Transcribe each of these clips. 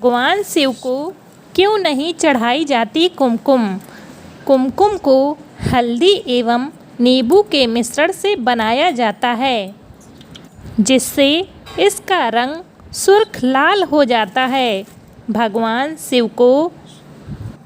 भगवान शिव को क्यों नहीं चढ़ाई जाती कुमकुम? कुमकुम को हल्दी एवं नींबू के मिश्रण से बनाया जाता है, जिससे इसका रंग सुर्ख लाल हो जाता है। भगवान शिव को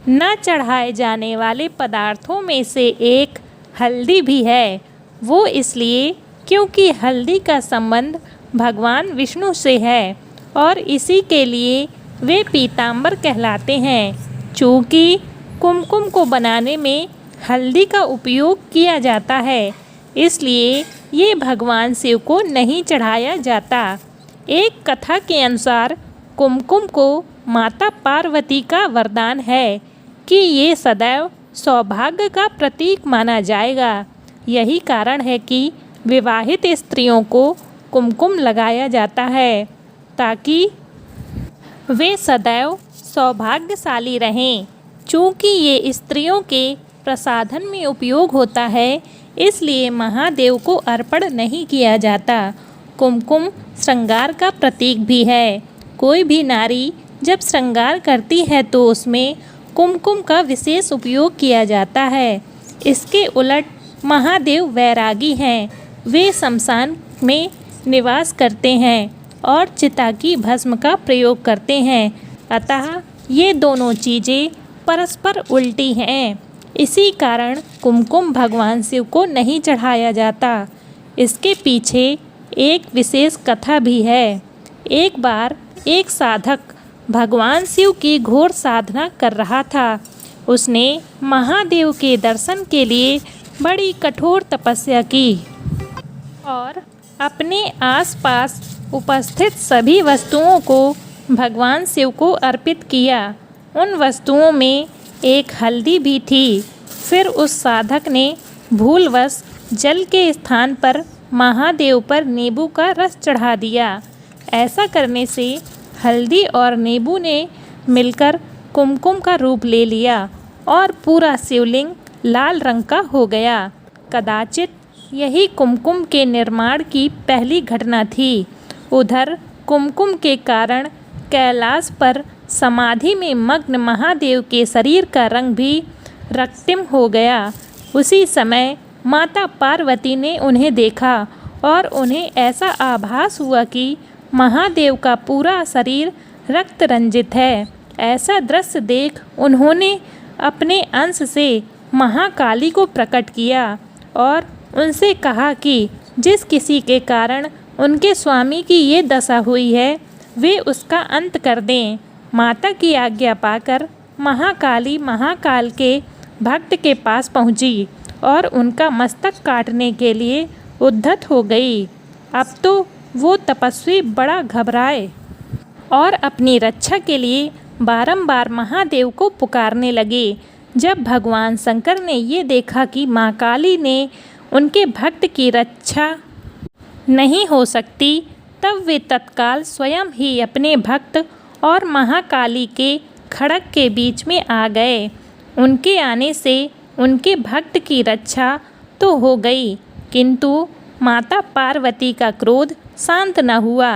न चढ़ाए जाने वाले पदार्थों में से एक हल्दी भी है। वो इसलिए क्योंकि हल्दी का संबंध भगवान विष्णु से है और इसी के लिए वे पीताम्बर कहलाते हैं। चूँकि कुमकुम को बनाने में हल्दी का उपयोग किया जाता है, इसलिए ये भगवान शिव को नहीं चढ़ाया जाता। एक कथा के अनुसार कुमकुम को माता पार्वती का वरदान है कि ये सदैव सौभाग्य का प्रतीक माना जाएगा। यही कारण है कि विवाहित स्त्रियों को कुमकुम लगाया जाता है, ताकि वे सदैव सौभाग्यशाली रहें। चूँकि ये स्त्रियों के प्रसाधन में उपयोग होता है, इसलिए महादेव को अर्पण नहीं किया जाता। कुमकुम श्रृंगार का प्रतीक भी है। कोई भी नारी जब श्रृंगार करती है तो उसमें कुमकुम का विशेष उपयोग किया जाता है। इसके उलट महादेव वैरागी हैं। वे शमशान में निवास करते हैं और चिता की भस्म का प्रयोग करते हैं। अतः ये दोनों चीज़ें परस्पर उल्टी हैं। इसी कारण कुमकुम भगवान शिव को नहीं चढ़ाया जाता। इसके पीछे एक विशेष कथा भी है। एक बार एक साधक भगवान शिव की घोर साधना कर रहा था। उसने महादेव के दर्शन के लिए बड़ी कठोर तपस्या की और अपने आसपास उपस्थित सभी वस्तुओं को भगवान शिव को अर्पित किया। उन वस्तुओं में एक हल्दी भी थी। फिर उस साधक ने भूलवश जल के स्थान पर महादेव पर नींबू का रस चढ़ा दिया। ऐसा करने से हल्दी और नींबू ने मिलकर कुमकुम का रूप ले लिया और पूरा शिवलिंग लाल रंग का हो गया। कदाचित यही कुमकुम के निर्माण की पहली घटना थी। उधर कुमकुम के कारण कैलाश पर समाधि में मग्न महादेव के शरीर का रंग भी रक्तिम हो गया। उसी समय माता पार्वती ने उन्हें देखा और उन्हें ऐसा आभास हुआ कि महादेव का पूरा शरीर रक्त रंजित है। ऐसा दृश्य देख उन्होंने अपने अंश से महाकाली को प्रकट किया और उनसे कहा कि जिस किसी के कारण उनके स्वामी की ये दशा हुई है, वे उसका अंत कर दें। माता की आज्ञा पाकर महाकाली महाकाल के भक्त के पास पहुंची और उनका मस्तक काटने के लिए उद्यत हो गई। अब तो वो तपस्वी बड़ा घबराए और अपनी रक्षा के लिए बारंबार महादेव को पुकारने लगे। जब भगवान शंकर ने ये देखा कि माँ काली ने उनके भक्त की रक्षा नहीं हो सकती, तब वे तत्काल स्वयं ही अपने भक्त और महाकाली के खड्ग के बीच में आ गए। उनके आने से उनके भक्त की रक्षा तो हो गई, किंतु माता पार्वती का क्रोध शांत न हुआ।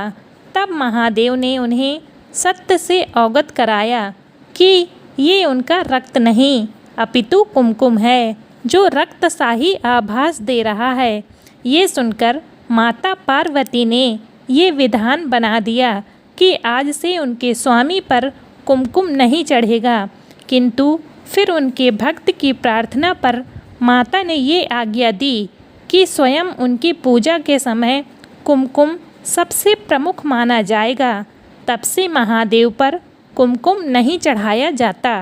तब महादेव ने उन्हें सत्य से अवगत कराया कि ये उनका रक्त नहीं अपितु कुमकुम है, जो रक्तशाही आभास दे रहा है। ये सुनकर माता पार्वती ने ये विधान बना दिया कि आज से उनके स्वामी पर कुमकुम नहीं चढ़ेगा। किंतु फिर उनके भक्त की प्रार्थना पर माता ने ये आज्ञा दी कि स्वयं उनकी पूजा के समय कुमकुम सबसे प्रमुख माना जाएगा। तब से महादेव पर कुमकुम नहीं चढ़ाया जाता।